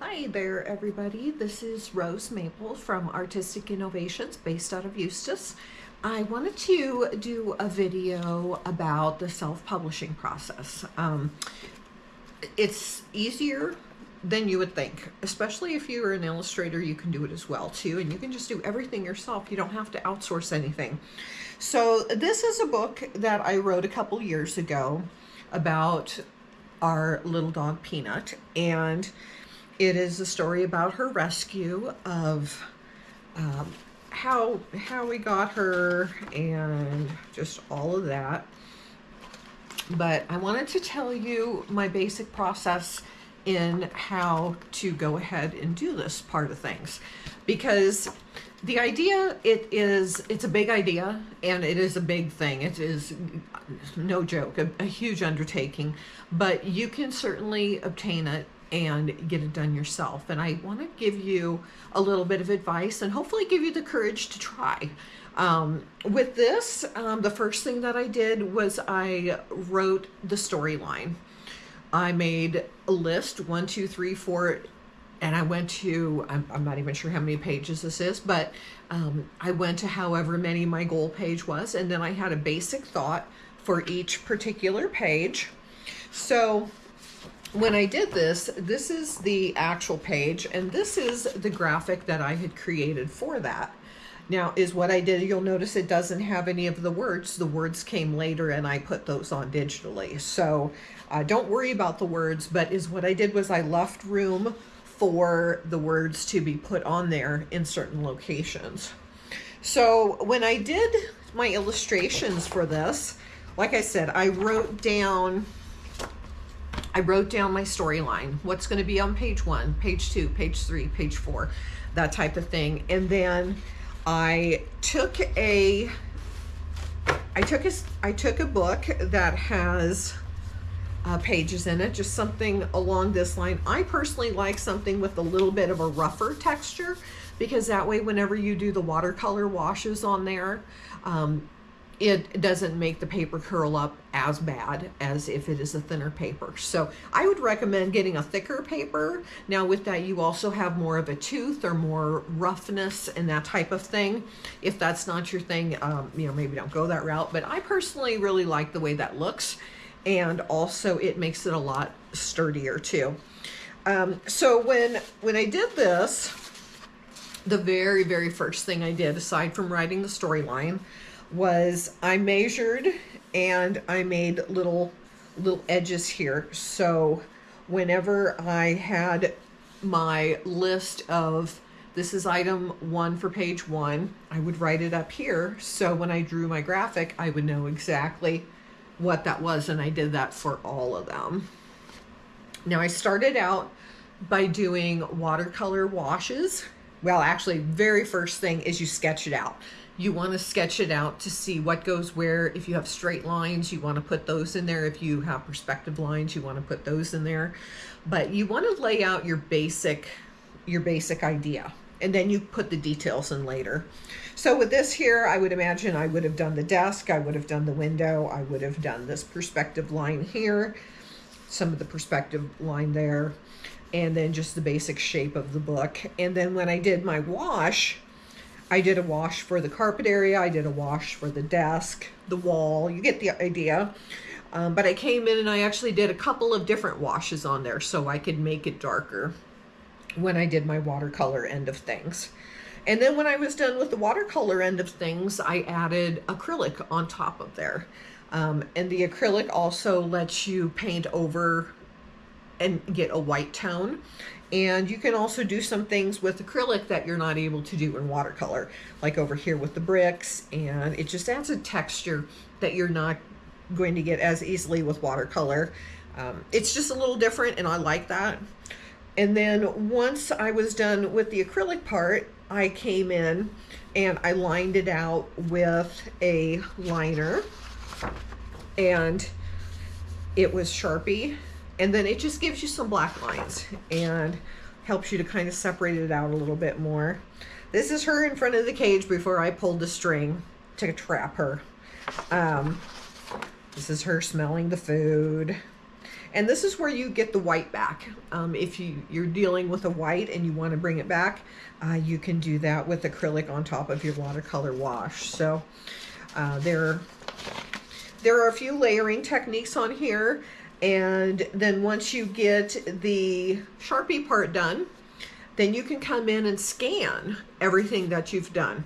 Hi there, everybody. This is Rose Maple from Artistic Innovations based out of Eustis. I wanted to do a video about the self-publishing process. It's easier than you would think, especially if you're an illustrator. You can do it as well too, and you can just do everything yourself. You don't have to outsource anything. So this is a book that I wrote a couple years ago about our little dog Peanut, and it is a story about her rescue, of how we got her and just all of that. But I wanted to tell you my basic process in how to go ahead and do this part of things, because the idea, it's a big idea, and it is a big thing. It is no joke, a huge undertaking, but you can certainly obtain it and get it done yourself. And I want to give you a little bit of advice and hopefully give you the courage to try. With this, the first thing that I did was I wrote the storyline. I made a list, 1, 2, 3, 4, and I went to, I'm not even sure how many pages this is, but I went to however many my goal page was, and then I had a basic thought for each particular page. So when I did this, this is the actual page, and this is the graphic that I had created for that. Now is what I did. You'll notice it doesn't have any of the words. The words came later, and I put those on digitally. So don't worry about the words, but what I did was I left room for the words to be put on there in certain locations. So when I did my illustrations for this, like I said, I wrote down my storyline, what's going to be on page 1, page 2, page 3, page 4, that type of thing. And then I took a book that has pages in it, just something along this line. I personally like something with a little bit of a rougher texture, because that way whenever you do the watercolor washes on there, it doesn't make the paper curl up as bad as if it is a thinner paper. So I would recommend getting a thicker paper. Now with that, you also have more of a tooth or more roughness and that type of thing. If that's not your thing, maybe don't go that route. But I personally really like the way that looks. And also it makes it a lot sturdier too. So when I did this, the very, very first thing I did, aside from writing the storyline, was I measured and I made little edges here. So whenever I had my list of, this is item 1 for page 1, I would write it up here. So when I drew my graphic, I would know exactly what that was, and I did that for all of them. Now I started out by doing watercolor washes. Well, actually, very first thing is you sketch it out. You want to sketch it out to see what goes where. If you have straight lines, you want to put those in there. If you have perspective lines, you want to put those in there. But you want to lay out your basic idea, and then you put the details in later. So with this here, I would imagine I would have done the desk, I would have done the window, I would have done this perspective line here, some of the perspective line there, and then just the basic shape of the book. And then when I did my wash, I did a wash for the carpet area, I did a wash for the desk, the wall, you get the idea. But I came in and I actually did a couple of different washes on there so I could make it darker when I did my watercolor end of things. And then when I was done with the watercolor end of things, I added acrylic on top of there. And the acrylic also lets you paint over and get a white tone. And you can also do some things with acrylic that you're not able to do in watercolor, like over here with the bricks, and it just adds a texture that you're not going to get as easily with watercolor. It's just a little different, and I like that. And then once I was done with the acrylic part, I came in and I lined it out with a liner, and it was Sharpie. And then it just gives you some black lines and helps you to kind of separate it out a little bit more. This is her in front of the cage before I pulled the string to trap her. This is her smelling the food. And this is where you get the white back. If you're dealing with a white and you want to bring it back, you can do that with acrylic on top of your watercolor wash. So there are a few layering techniques on here. And then once you get the Sharpie part done, then you can come in and scan everything that you've done.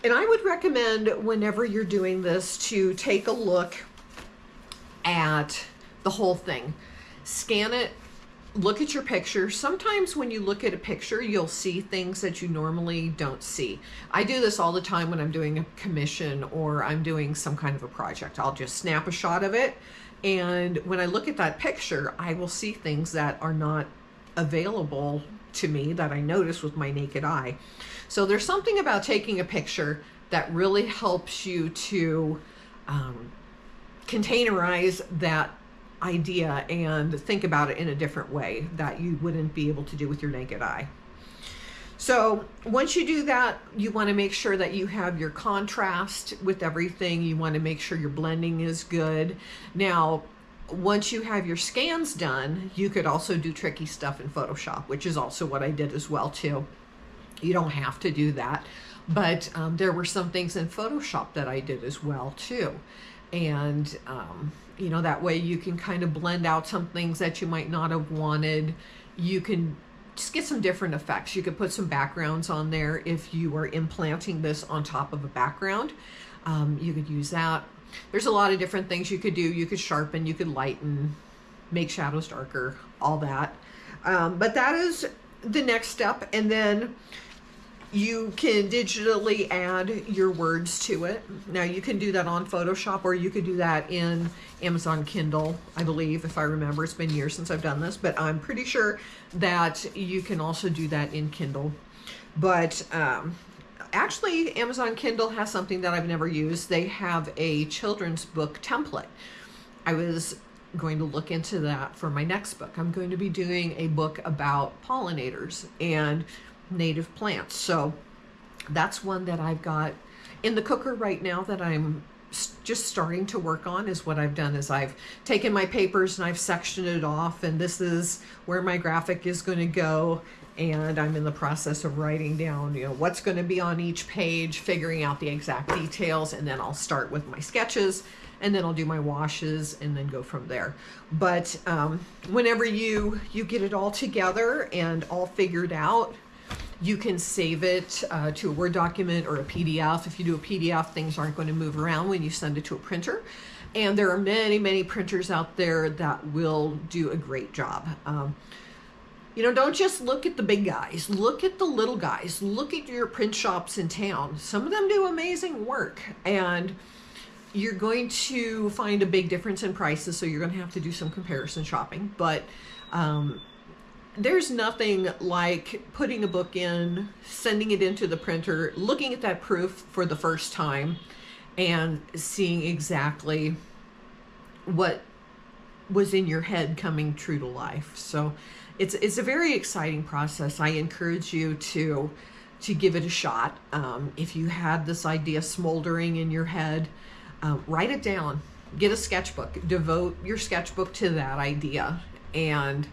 And I would recommend whenever you're doing this to take a look at the whole thing. Scan it, look at your picture. Sometimes when you look at a picture, you'll see things that you normally don't see. I do this all the time when I'm doing a commission or I'm doing some kind of a project. I'll just snap a shot of it. And when I look at that picture, I will see things that are not available to me that I notice with my naked eye. So there's something about taking a picture that really helps you to containerize that idea and think about it in a different way that you wouldn't be able to do with your naked eye. So once you do that, you want to make sure that you have your contrast with everything. You want to make sure your blending is good. Now, once you have your scans done, you could also do tricky stuff in Photoshop, which is also what I did as well too. You don't have to do that, but there were some things in Photoshop that I did as well too. And you know, that way you can kind of blend out some things that you might not have wanted. You can just get some different effects. You could put some backgrounds on there if you are implanting this on top of a background. You could use that. There's a lot of different things you could do. You could sharpen, you could lighten, make shadows darker, all that. But that is the next step. And then you can digitally add your words to it. Now you can do that on Photoshop, or you could do that in Amazon Kindle, I believe, if I remember. It's been years since I've done this, but I'm pretty sure that you can also do that in Kindle. But actually, Amazon Kindle has something that I've never used. They have a children's book template. I was going to look into that for my next book. I'm going to be doing a book about pollinators and native plants. So that's one that I've got in the cooker right now that I'm just starting to work on. Is what I've done is I've taken my papers and I've sectioned it off, and this is where my graphic is going to go. And I'm in the process of writing down, you know, what's going to be on each page, figuring out the exact details, and then I'll start with my sketches, and then I'll do my washes, and then go from there. But whenever you get it all together and all figured out, you can save it to a Word document or a PDF. If you do a PDF, things aren't going to move around when you send it to a printer. And there are many, many printers out there that will do a great job. You know, don't just look at the big guys. Look at the little guys. Look at your print shops in town. Some of them do amazing work, and you're going to find a big difference in prices, so you're going to have to do some comparison shopping. But there's nothing like putting a book in, sending it into the printer, looking at that proof for the first time, and seeing exactly what was in your head coming true to life. So it's a very exciting process. I encourage you to give it a shot. If you had this idea smoldering in your head, write it down. Get a sketchbook. Devote your sketchbook to that idea. And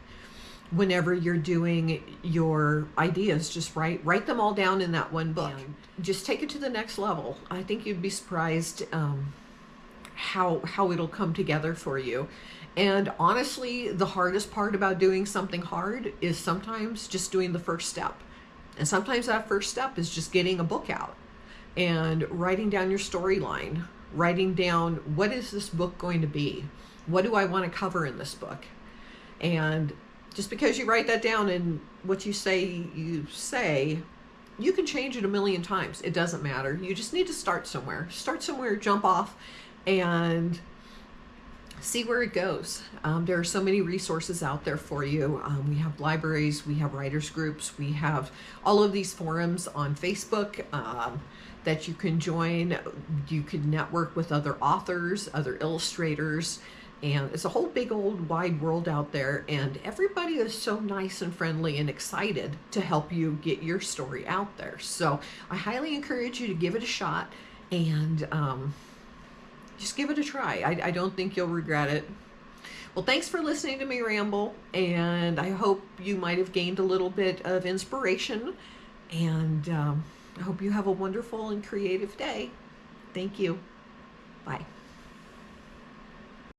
whenever you're doing your ideas, just write them all down in that one book. And just take it to the next level. I think you'd be surprised how it'll come together for you. And honestly, the hardest part about doing something hard is sometimes just doing the first step. And sometimes that first step is just getting a book out and writing down your storyline, writing down, what is this book going to be? What do I want to cover in this book? And just because you write that down and what you say, you can change it a million times. It doesn't matter. You just need to start somewhere. Start somewhere, jump off, and see where it goes. There are so many resources out there for you. We have libraries, we have writers groups, we have all of these forums on Facebook that you can join. You can network with other authors, other illustrators, and it's a whole big old wide world out there, and everybody is so nice and friendly and excited to help you get your story out there. So I highly encourage you to give it a shot and just give it a try. I don't think you'll regret it. Well, thanks for listening to me ramble, and I hope you might have gained a little bit of inspiration, and I hope you have a wonderful and creative day. Thank you. Bye.